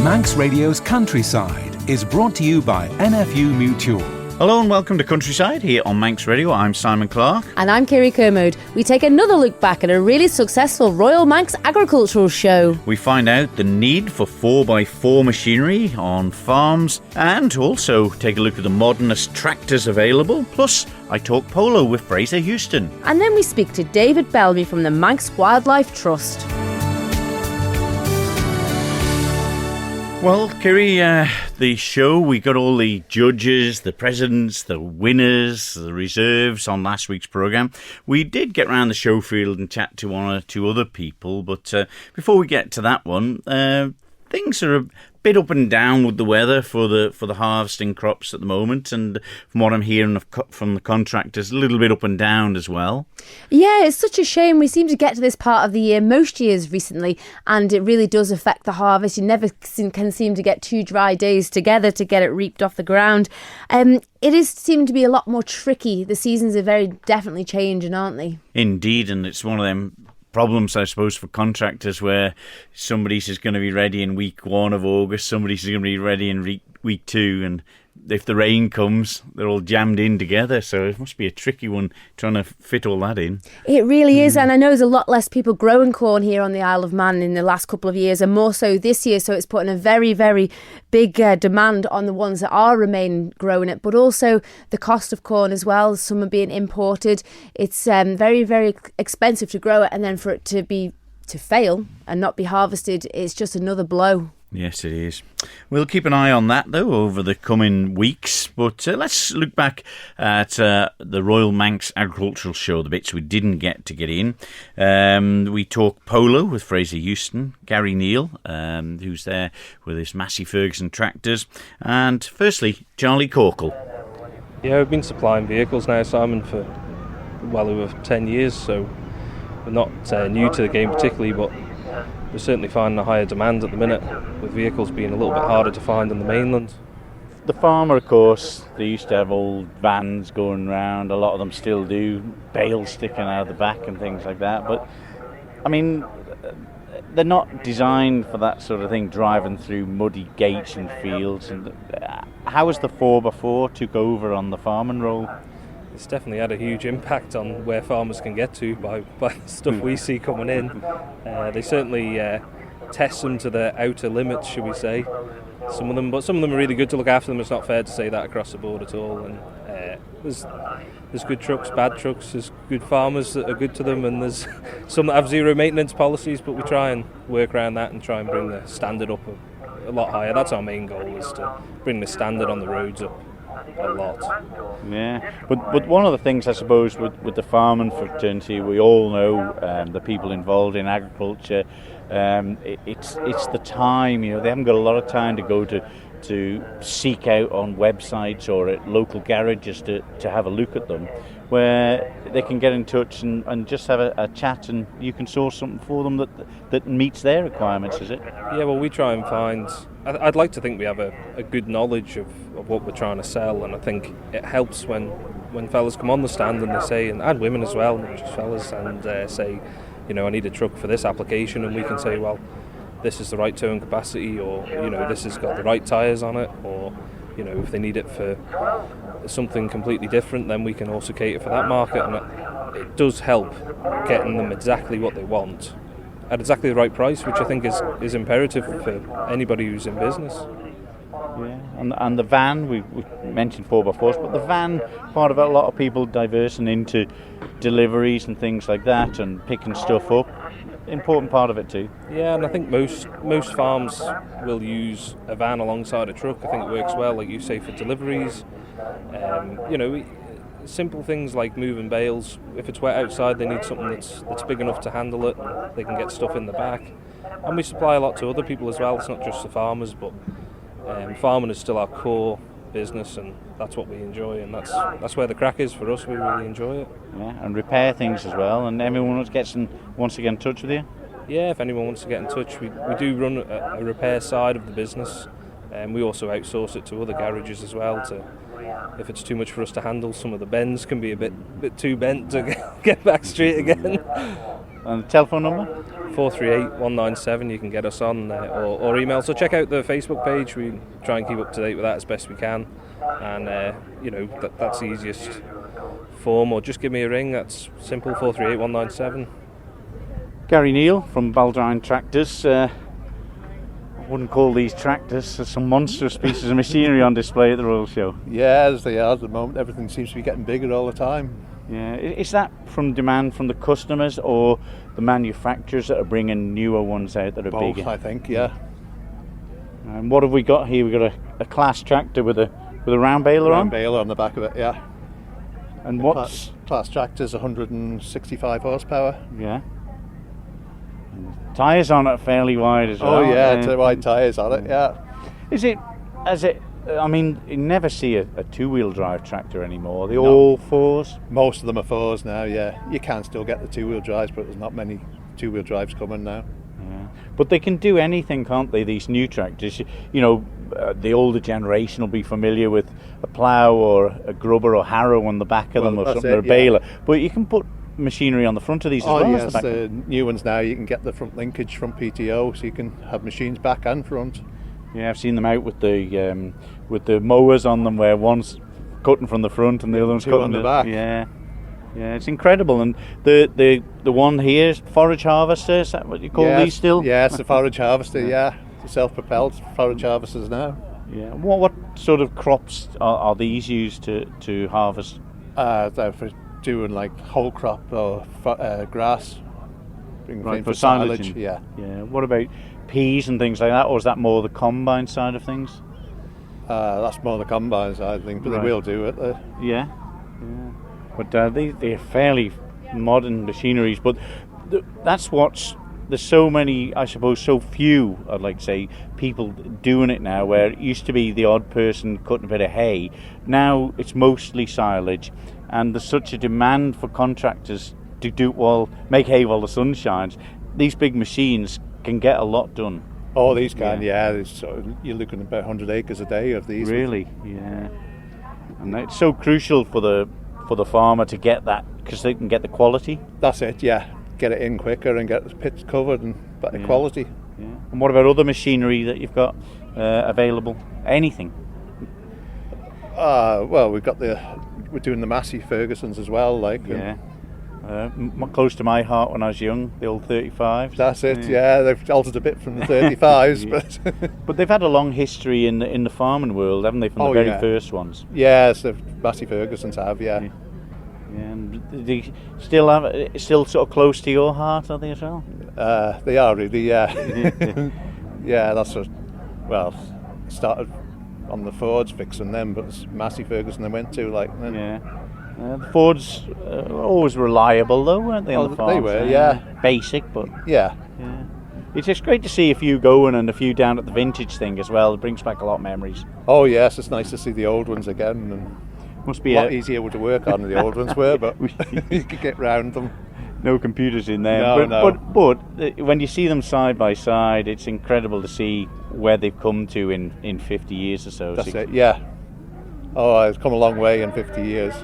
Manx Radio's Countryside is brought to you by NFU Mutual. Hello and welcome to Countryside here on Manx Radio. I'm Simon Clark. And I'm Kirree Kermode. We take another look back at a really successful Royal Manx agricultural show. We find out the need for 4x4 machinery on farms and also take a look at the modernist tractors available. Plus, I talk polo with Fraser Houston. And then we speak to David Bellamy from the Manx Wildlife Trust. Well, Kirree, the show, we got all the judges, the presidents, the winners, the reserves on last week's programme. We did get round the show field and chat to one or two other people, but before we get to that one, things are a bit up and down with the weather for the harvesting crops at the moment, and from what I'm hearing from the contractors, a little bit up and down as well. Yeah, it's such a shame. We seem to get to this part of the year most years recently, and it really does affect the harvest. You never can seem to get 2 dry days together to get it reaped off the ground. It is seeming to be a lot more tricky. The seasons are very definitely changing, aren't they? Indeed, and it's one of them problems, I suppose, for contractors where somebody's is going to be ready in week 1 of August, somebody's going to be ready in week 2, and if the rain comes, they're all jammed in together, so it must be a tricky one trying to fit all that in. It really is, and I know there's a lot less people growing corn here on the Isle of Man in the last couple of years, and more so this year, so it's putting a very, very big demand on the ones that are remain growing it, but also the cost of corn as well. Some are being imported. It's very, very expensive to grow it, and then for it to fail and not be harvested, it's just another blow. Yes, it is. We'll keep an eye on that, though, over the coming weeks. But let's look back at the Royal Manx Agricultural Show, the bits we didn't get in. We talk polo with Fraser Houston, Gary Neal, who's there with his Massey Ferguson tractors, and firstly, Charlie Corkle. Yeah, we've been supplying vehicles now, Simon, for well over 10 years, so we're not new to the game particularly, but we're certainly finding a higher demand at the minute, with vehicles being a little bit harder to find on the mainland. The farmer, of course, they used to have old vans going round. A lot of them still do, bales sticking out of the back and things like that. But, I mean, they're not designed for that sort of thing, driving through muddy gates and fields. And how has the 4x4 took over on the farming role? It's definitely had a huge impact on where farmers can get to by the stuff we see coming in. They certainly test them to their outer limits, should we say. Some of them are really good to look after them. It's not fair to say that across the board at all. And there's good trucks, bad trucks. There's good farmers that are good to them, and there's some that have zero maintenance policies. But we try and work around that and try and bring the standard up a lot higher. That's our main goal, is to bring the standard on the roads up a lot. Yeah, but one of the things, I suppose, with the farming fraternity, we all know the people involved in agriculture, it's the time, they haven't got a lot of time to go to seek out on websites or at local garages to have a look at them, where they can get in touch and just have a chat, and you can source something for them that meets their requirements, is it? Yeah, well, we try and find... I'd like to think we have a good knowledge of what we're trying to sell, and I think it helps when fellas come on the stand and they say, and women as well, not just fellas, and say, I need a truck for this application, and we can say, well, this is the right towing capacity, or this has got the right tyres on it, or if they need it for something completely different, then we can also cater for that market, and it does help getting them exactly what they want at exactly the right price, which I think is imperative for anybody who's in business. Yeah, and the van, we mentioned 4x4s, but the van, part of it, a lot of people diversing into deliveries and things like that, and picking stuff up. Important part of it too. Yeah, and I think most farms will use a van alongside a truck. I think it works well, like you say, for deliveries. Simple things like moving bales. If it's wet outside, they need something that's big enough to handle it. They can get stuff in the back. And we supply a lot to other people as well. It's not just the farmers, but farming is still our core business, and that's what we enjoy, and that's where the crack is for us. We really enjoy it. Yeah, and repair things as well. And everyone wants to get in touch with you? Yeah, if anyone wants to get in touch, we do run a repair side of the business, and we also outsource it to other garages as well. If it's too much for us to handle, some of the bends can be a bit too bent to get back straight again. And the telephone number? 438-197 you can get us on, or email. So check out the Facebook page. We try and keep up to date with that as best we can, and that's the easiest form, or just give me a ring. That's simple, 438-197. Gary Neal from Baldrine Tractors. I wouldn't call these tractors. There's some monstrous pieces of machinery on display at the Royal Show. Yeah, as they are at the moment. Everything seems to be getting bigger all the time. Yeah, is that from demand from the customers or the manufacturers that are bringing newer ones out that are Both, bigger? I think, yeah. And what have we got here? We've got a class tractor with a round baler on? Round baler on the back of it, yeah. And what's... Class tractor's 165 horsepower. Yeah. Tyres on it fairly wide as well. Oh yeah, wide tyres on it, yeah. I mean, you never see a two-wheel drive tractor anymore. Are they all fours? Most of them are fours now, yeah. You can still get the two-wheel drives, but there's not many two-wheel drives coming now. Yeah. But they can do anything, can't they, these new tractors? The older generation will be familiar with a plough or a grubber or harrow on the back of them or something, or a baler. But you can put machinery on the front of these as well. Yes, the new ones now, you can get the front linkage from PTO, so you can have machines back and front. Yeah, I've seen them out with the mowers on them, where one's cutting from the front and the other one's cutting on the back. Yeah, it's incredible. And the one here, forage harvester, is that what you call these still? Yeah, it's the forage harvester. Yeah, the self-propelled forage harvesters now. Yeah. What sort of crops are these used to harvest? They're for doing like whole crop or grass. Right, for silage. Yeah. What about peas and things like that, or is that more the combine side of things? That's more the combine side, I think, but they will do it. Yeah. But they're fairly modern machineries. But that's what's... There's so many, I suppose, so few, I'd like to say, people doing it now, where it used to be the odd person cutting a bit of hay. Now it's mostly silage, and there's such a demand for contractors to make hay while the sun shines. These big machines can get a lot done. Oh, these can, yeah. You're looking at about 100 acres a day of these. Really, yeah. And it's so crucial for the farmer to get that, because they can get the quality. That's it, yeah. Get it in quicker and get the pits covered and better quality. Yeah. And what about other machinery that you've got available? Anything? Well, we're doing the Massey Fergusons as well, close to my heart when I was young, the old 35s. That's it, yeah. They've altered a bit from the 35s, but they've had a long history in the farming world, haven't they, from the very first ones? Yes, the Massey Fergusons have, yeah. And they still sort of close to your heart, are they as well? They are really, yeah. Yeah, started on the Fords fixing them, but it's Massey Ferguson they went to, the Fords were always reliable, though, weren't they, on the farms? They were, yeah. Basic, but... Yeah. It's just great to see a few going and a few down at the vintage thing as well. It brings back a lot of memories. Oh, yes, it's nice to see the old ones again. And must be a lot easier to work on than the old ones were, but you could get round them. No computers in there. No. But when you see them side by side, it's incredible to see where they've come to in 50 years or so. That's it, yeah. Oh, it's come a long way in 50 years.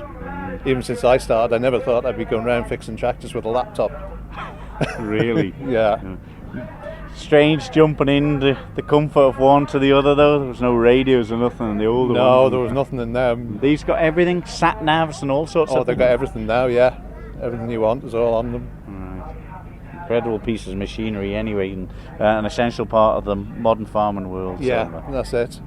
Even since I started, I never thought I'd be going around fixing tractors with a laptop. Really? Yeah. Strange jumping in the comfort of one to the other, though. There was no radios or nothing in the older ones. No, there was nothing in them. These got everything, sat navs and all sorts of things. Oh, they've got everything now, yeah. Everything you want is all on them. Right. Incredible pieces of machinery anyway, and an essential part of the modern farming world. Yeah, that's it.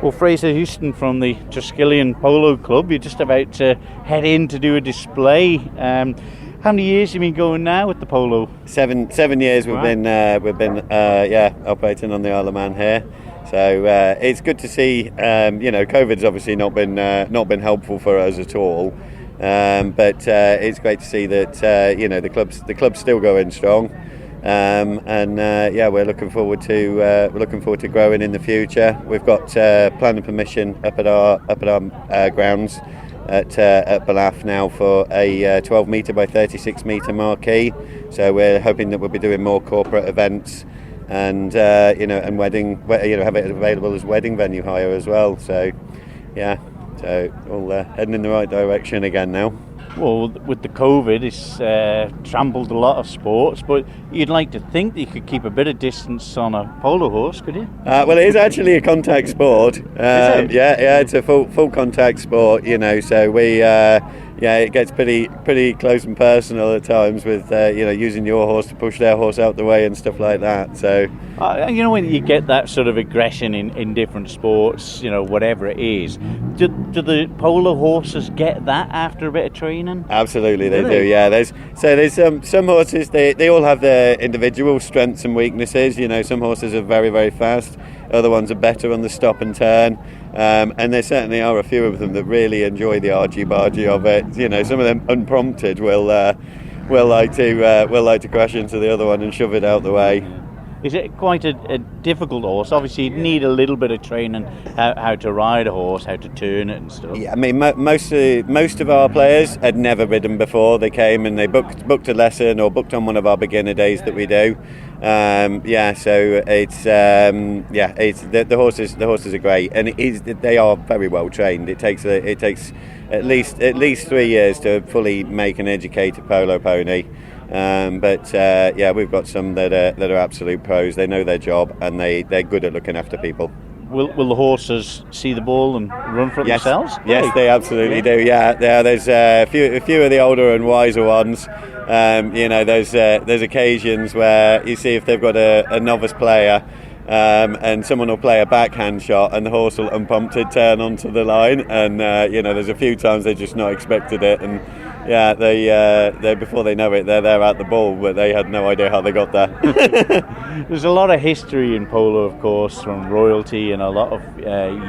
Well, Fraser Houston from the Triskelion Polo Club, you're just about to head in to do a display. How many years have you been going now with the polo? 7 years we've been operating on the Isle of Man here. So it's good to see. COVID's obviously not been helpful for us at all. But it's great to see that the club's still going strong. We're looking forward to growing in the future. We've got planning permission up at our grounds at Bellamy now for a 12 metre by 36 metre marquee. So we're hoping that we'll be doing more corporate events and wedding, have it available as wedding venue hire as well. So all heading in the right direction again now. Well, with the COVID, it's trampled a lot of sports, but you'd like to think that you could keep a bit of distance on a polo horse, could you? Well, it is actually a contact sport. Is it? Yeah, it's a full contact sport. So we it gets pretty close and personal at times with using your horse to push their horse out the way and stuff like that. So when you get that sort of aggression in different sports, whatever it is, do the polo horses get that after a bit of training? Absolutely, they do. Yeah, there's some horses. They all have their individual strengths and weaknesses. Some horses are very, very fast. Other ones are better on the stop and turn. And there certainly are a few of them that really enjoy the argy-bargy of it. Some of them unprompted will like to crash into the other one and shove it out the way. Is it quite a difficult horse? Obviously, you'd need a little bit of training how to ride a horse, how to turn it and stuff. Yeah, I mean, most of our players had never ridden before. They came and they booked a lesson or booked on one of our beginner days that we do. So it's the horses are great, and they are very well trained. It takes at least 3 years to fully make an educated polo pony. We've got some that are absolute pros. They know their job and they're good at looking after people. Will the horses see the ball and run for it themselves? Yes, they absolutely do. Yeah, there's a few of the older and wiser ones. There's occasions where you see if they've got a novice player. And someone will play a backhand shot and the horse will unprompted turn onto the line, and there's a few times they just not expected it, and they before they know it they're there at the ball, but they had no idea how they got there. There's a lot of history in polo, of course, from royalty and a lot of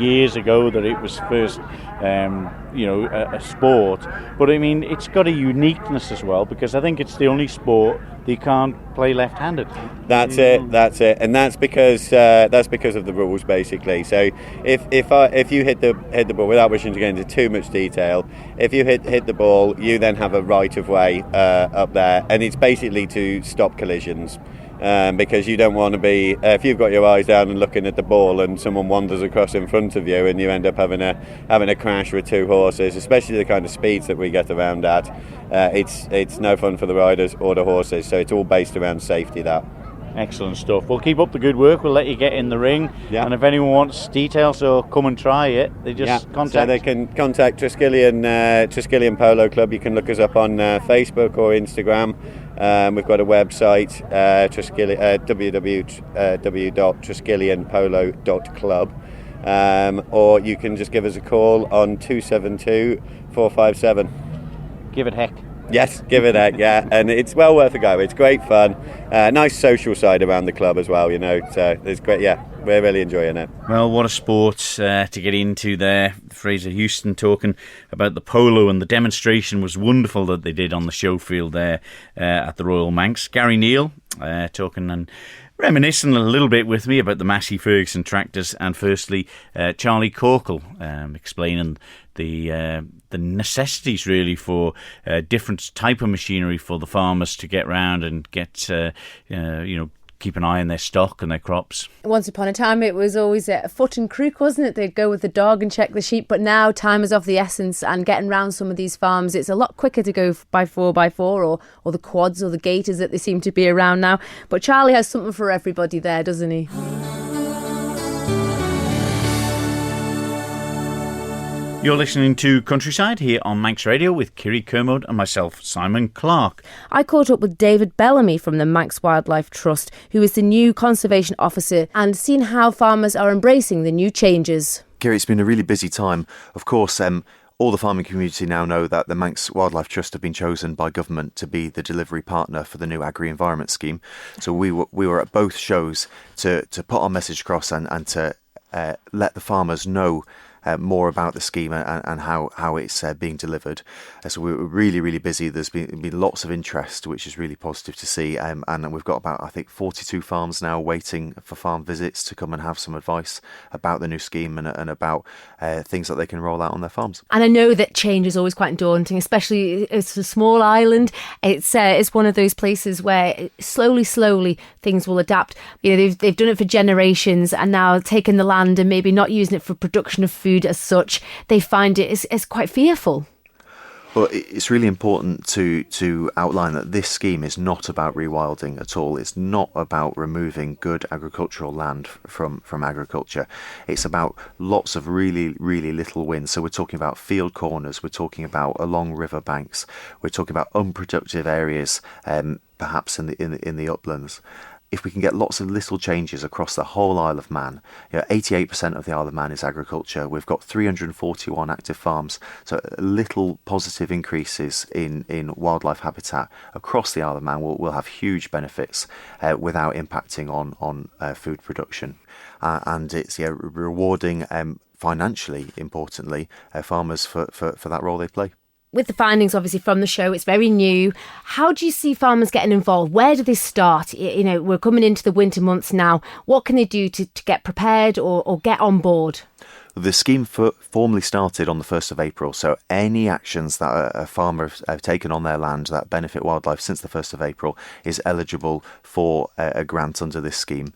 years ago that it was first a sport, but I mean it's got a uniqueness as well, because I think it's the only sport that you can't play left-handed. That's it, and that's because of the rules basically. So if you hit the ball, without wishing to get into too much detail, if you hit the ball, you then have a right of way up there, and it's basically to stop collisions. Because you don't want to be, if you've got your eyes down and looking at the ball and someone wanders across in front of you and you end up having a crash with two horses, especially the kind of speeds that we get around at, it's no fun for the riders or the horses. So it's all based around safety. That. Excellent stuff. We'll keep up the good work. We'll let you get in the ring. Yeah. And if anyone wants details or come and try it, they just contact. So they can contact Triskelion Polo Club. You can look us up on Facebook or Instagram. We've got a website, www.triskellionpolo.club, or you can just give us a call on 272 457. Give it heck. Yes, give it a yeah, and it's well worth a go. It's great fun, nice social side around the club as well. So it's great. Yeah, we're really enjoying it. Well, what a sport to get into there. Fraser Houston talking about the polo, and the demonstration was wonderful that they did on the show field there at the Royal Manx. Gary Neal talking and reminiscing a little bit with me about the Massey Ferguson tractors, and firstly Charlie Corkle explaining the necessities really for different type of machinery for the farmers to get round and get keep an eye on their stock and their crops. Once upon a time it was always a foot and crook, wasn't it? They'd go with the dog and check the sheep, but now time is of the essence, and getting round some of these farms, it's a lot quicker to go by 4x4 or the quads or the gators that they seem to be around now. But Charlie has something for everybody there, doesn't he? You're listening to Countryside here on Manx Radio with Kirree Kermode and myself, Simon Clark. I caught up with David Bellamy from the Manx Wildlife Trust, who is the new conservation officer, and seen how farmers are embracing the new changes. Kirree, it's been a really busy time. Of course, all the farming community now know that the Manx Wildlife Trust have been chosen by government to be the delivery partner for the new Agri-Environment Scheme. So we were at both shows to put our message across and to let the farmers know more about the scheme and how it's being delivered. So we were really, really busy. There's been lots of interest, which is really positive to see. And we've got about, I think, 42 farms now waiting for farm visits to come and have some advice about the new scheme and about things that they can roll out on their farms. And I know that change is always quite daunting, especially it's a small island. It's one of those places where slowly things will adapt. They've done it for generations, and now taking the land and maybe not using it for production of food as such, they find it is quite fearful. But it's really important to outline that this scheme is not about rewilding at all. It's not about removing good agricultural land from agriculture. It's about lots of really, really little wind. So we're talking about field corners, we're talking about along river banks, we're talking about unproductive areas, perhaps in the uplands. If we can get lots of little changes across the whole Isle of Man, 88% of the Isle of Man is agriculture. We've got 341 active farms, so little positive increases in wildlife habitat across the Isle of Man will have huge benefits without impacting on food production. And it's rewarding financially, importantly, farmers for that role they play. With the findings, obviously, from the show, it's very new. How do you see farmers getting involved? Where do they start? We're coming into the winter months now. What can they do to get prepared or get on board? The scheme formally started on the 1st of April, so any actions that a farmer have taken on their land that benefit wildlife since the 1st of April is eligible for a grant under this scheme.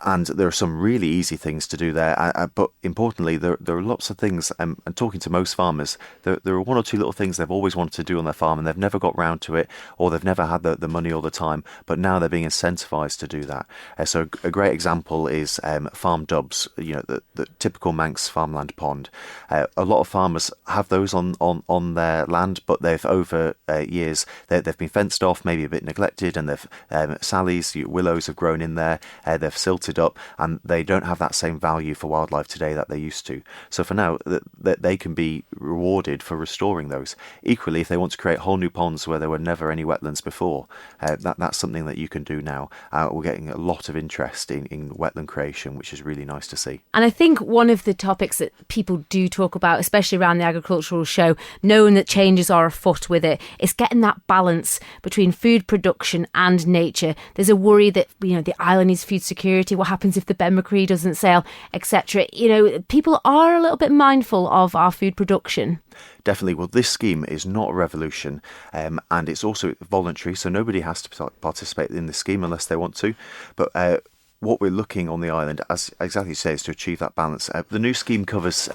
And there are some really easy things to do there. But importantly, there are lots of things, and talking to most farmers, there are one or two little things they've always wanted to do on their farm and they've never got round to it, or they've never had the money or the time, but now they're being incentivised to do that. So a great example is farm dubs, the typical Manx farmland pond. A lot of farmers have those on their land, but they've over years, they've been fenced off, maybe a bit neglected, and they've sallies, willows have grown in there, they've silted up, and they don't have that same value for wildlife today that they used to. So for now, that they can be rewarded for restoring those. Equally, if they want to create whole new ponds where there were never any wetlands before, that's something that you can do now. We're getting a lot of interest in wetland creation, which is really nice to see. And I think one of the topics that people do talk about, especially around the agricultural show, knowing that changes are afoot with it, is getting that balance between food production and nature. There's a worry that the island needs food security. What happens if the Bellamy doesn't sail, etc. People are a little bit mindful of our food production. Definitely. Well, this scheme is not a revolution, and it's also voluntary, so nobody has to participate in the scheme unless they want to. But what we're looking on the island, as exactly you say, is to achieve that balance. The new scheme covers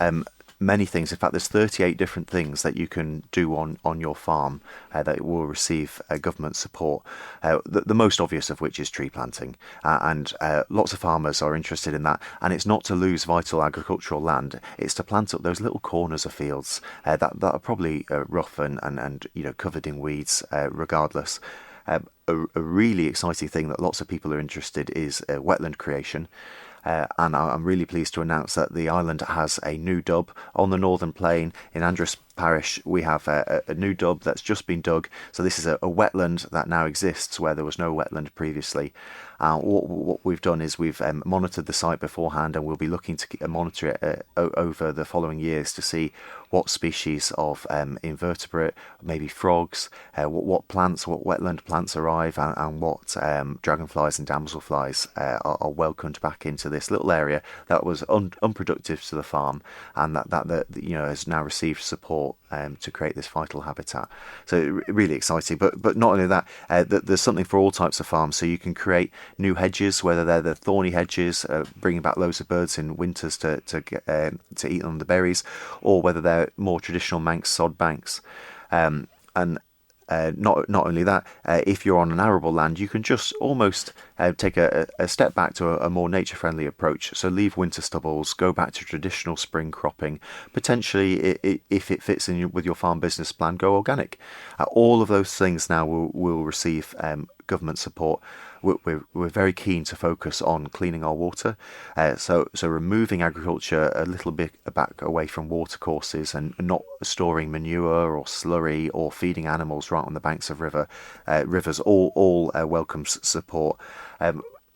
many things. In fact, there's 38 different things that you can do on your farm that will receive government support. The most obvious of which is tree planting, and lots of farmers are interested in that. And it's not to lose vital agricultural land; it's to plant up those little corners of fields that are probably rough and covered in weeds, regardless. A really exciting thing that lots of people are interested in is wetland creation. And I'm really pleased to announce that the island has a new dub on the Northern Plain. In Andros Parish, we have a new dub that's just been dug. So this is a wetland that now exists where there was no wetland previously. What we've done is we've monitored the site beforehand, and we'll be looking to monitor it over the following years to see what species of invertebrate, maybe frogs, what plants, what wetland plants arrive, and what dragonflies and damselflies are welcomed back into this little area that was unproductive to the farm, and that has now received support to create this vital habitat. So really exciting. But not only that, there's something for all types of farms. So you can create new hedges, whether they're the thorny hedges, bringing back loads of birds in winters to eat on the berries, or whether they're more traditional Manx sod banks. Not only that, if you're on an arable land, you can just almost take a step back to a more nature-friendly approach. So leave winter stubbles, go back to traditional spring cropping. Potentially, if it fits in with your farm business plan, go organic. All of those things now will receive government support. We're very keen to focus on cleaning our water, so removing agriculture a little bit back away from watercourses and not storing manure or slurry or feeding animals right on the banks of rivers. All welcomes support.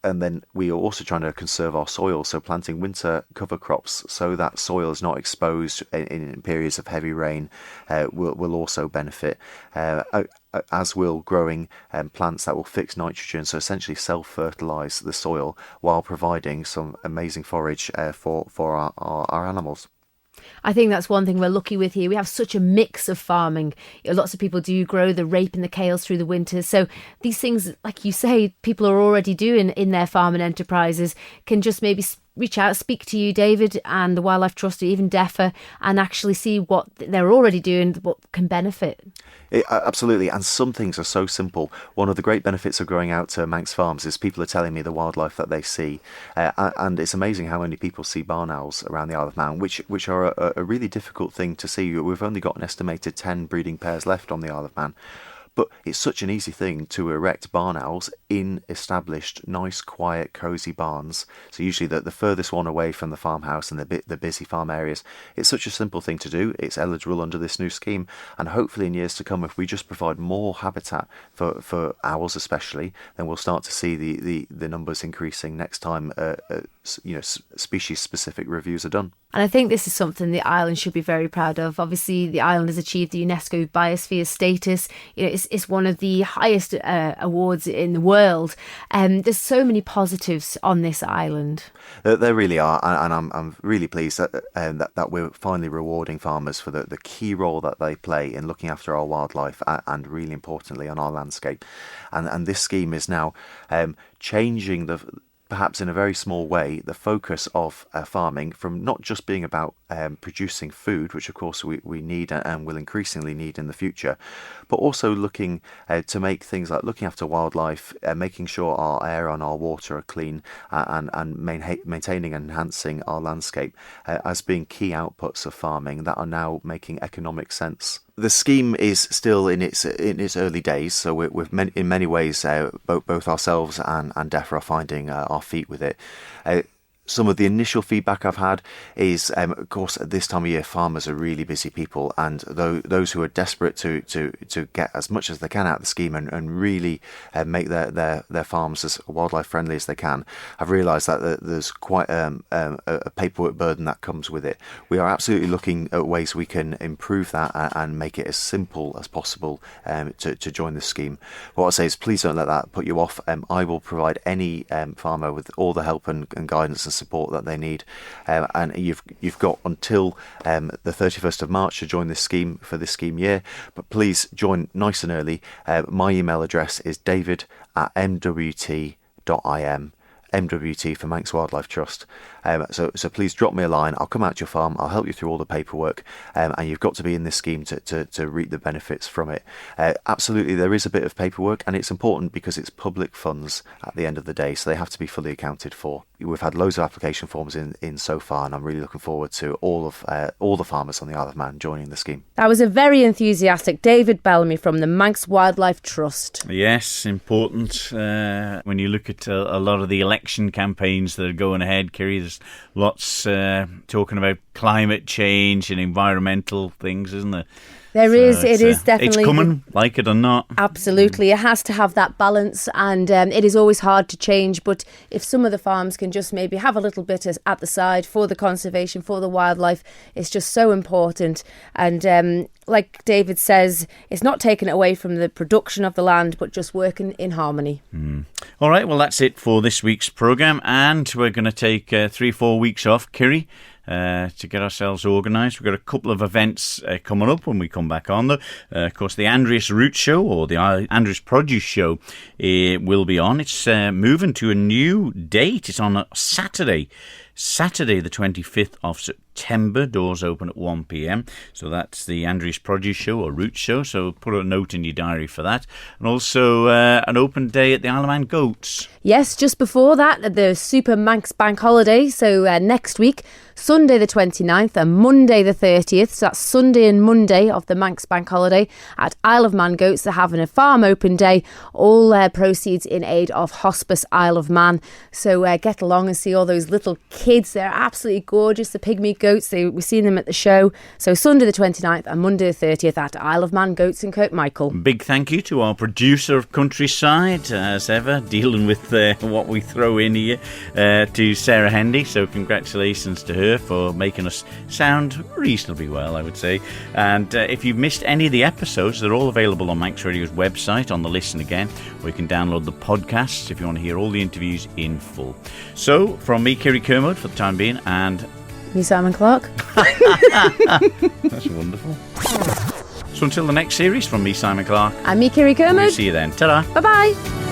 And then we are also trying to conserve our soil, so planting winter cover crops so that soil is not exposed in periods of heavy rain will also benefit, as will growing plants that will fix nitrogen, so essentially self-fertilise the soil while providing some amazing forage for our animals. I think that's one thing we're lucky with here. We have such a mix of farming. Lots of people do grow the rape and the kales through the winter. So these things, like you say, people are already doing in their farming enterprises can just maybe reach out, speak to you, David, and the Wildlife Trust, or even DEFRA, and actually see what they're already doing, what can benefit. Absolutely, and some things are so simple. One of the great benefits of growing out to Manx farms is people are telling me the wildlife that they see, and it's amazing how many people see barn owls around the Isle of Man, which are a really difficult thing to see. We've only got an estimated 10 breeding pairs left on the Isle of Man. But it's such an easy thing to erect barn owls in established, nice, quiet, cosy barns. So usually the furthest one away from the farmhouse and the busy farm areas. It's such a simple thing to do. It's eligible under this new scheme. And hopefully in years to come, if we just provide more habitat for owls especially, then we'll start to see the numbers increasing next time species-specific reviews are done. And I think this is something the island should be very proud of. Obviously, the island has achieved the UNESCO Biosphere status. It's one of the highest awards in the world. There's so many positives on this island. There really are, and I'm really pleased that we're finally rewarding farmers for the key role that they play in looking after our wildlife and really importantly on our landscape. And this scheme is now changing perhaps in a very small way, the focus of farming from not just being about producing food, which of course we need and will increasingly need in the future, but also looking to make things like looking after wildlife, making sure our air and our water are clean, and maintaining and enhancing our landscape as being key outputs of farming that are now making economic sense. The scheme is still in its early days, so we've in many ways both ourselves and DEFRA are finding our feet with it. Some of the initial feedback I've had is, of course, at this time of year, farmers are really busy people, and those who are desperate to get as much as they can out of the scheme and really make their farms as wildlife friendly as they can, have realised that there's quite a paperwork burden that comes with it. We are absolutely looking at ways we can improve that and make it as simple as possible to join the scheme. What I say is, please don't let that put you off. I will provide any farmer with all the help and guidance and support that they need, and you've got until the 31st of March to join this scheme for this scheme year, but please join nice and early. My email address is david@mwt.im, MWT for Manx Wildlife Trust. So please drop me a line. I'll come out to your farm. I'll help you through all the paperwork, and you've got to be in this scheme to reap the benefits from it. Absolutely, there is a bit of paperwork, and it's important because it's public funds at the end of the day, so they have to be fully accounted for. We've had loads of application forms in so far, and I'm really looking forward to all the farmers on the Isle of Man joining the scheme. That was a very enthusiastic David Bellamy from the Manx Wildlife Trust. Yes, important. When you look at a lot of the election campaigns that are going ahead, Kirree, there's lots talking about climate change and environmental things, isn't there? It is definitely. It's coming, like it or not. Absolutely. It has to have that balance, and it is always hard to change. But if some of the farms can just maybe have a little bit at the side for the conservation, for the wildlife, it's just so important. And like David says, it's not taken away from the production of the land, but just working in harmony. All right, well, that's it for this week's programme, and we're going to take 3-4 weeks off, Kirree, to get ourselves organised. We've got a couple of events coming up when we come back on. Of course, the Andreas Root Show, or the Andreas Produce Show, will be on. It's moving to a new date. It's on a Saturday the 25th of September. Doors open at 1 p.m. So that's the Andreas Produce Show or Root Show. So put a note in your diary for that. And also an open day at the Isle of Man Goats. Yes, just before that, the Super Manx Bank Holiday. So next week, Sunday the 29th and Monday the 30th. So that's Sunday and Monday of the Manx Bank Holiday at Isle of Man Goats. They're having a farm open day. All proceeds in aid of Hospice Isle of Man. So get along and see all those little kids. They're absolutely gorgeous. The pygmy goats. We've seen them at the show. So Sunday the 29th and Monday the 30th at Isle of Man Goats in Kirkmichael. Big thank you to our producer of Countryside, as ever, dealing with what we throw in here, to Sarah Hendy. So congratulations to her for making us sound reasonably well, I would say. And if you've missed any of the episodes, they're all available on Manx Radio's website on the Listen Again, where you can download the podcasts if you want to hear all the interviews in full. So from me, Kirree Kermode, for the time being, and me, Simon Clark. That's wonderful. So until the next series, from me, Simon Clark, and me, Kirree Kermode. We'll see you then. Ta-da. Bye-bye.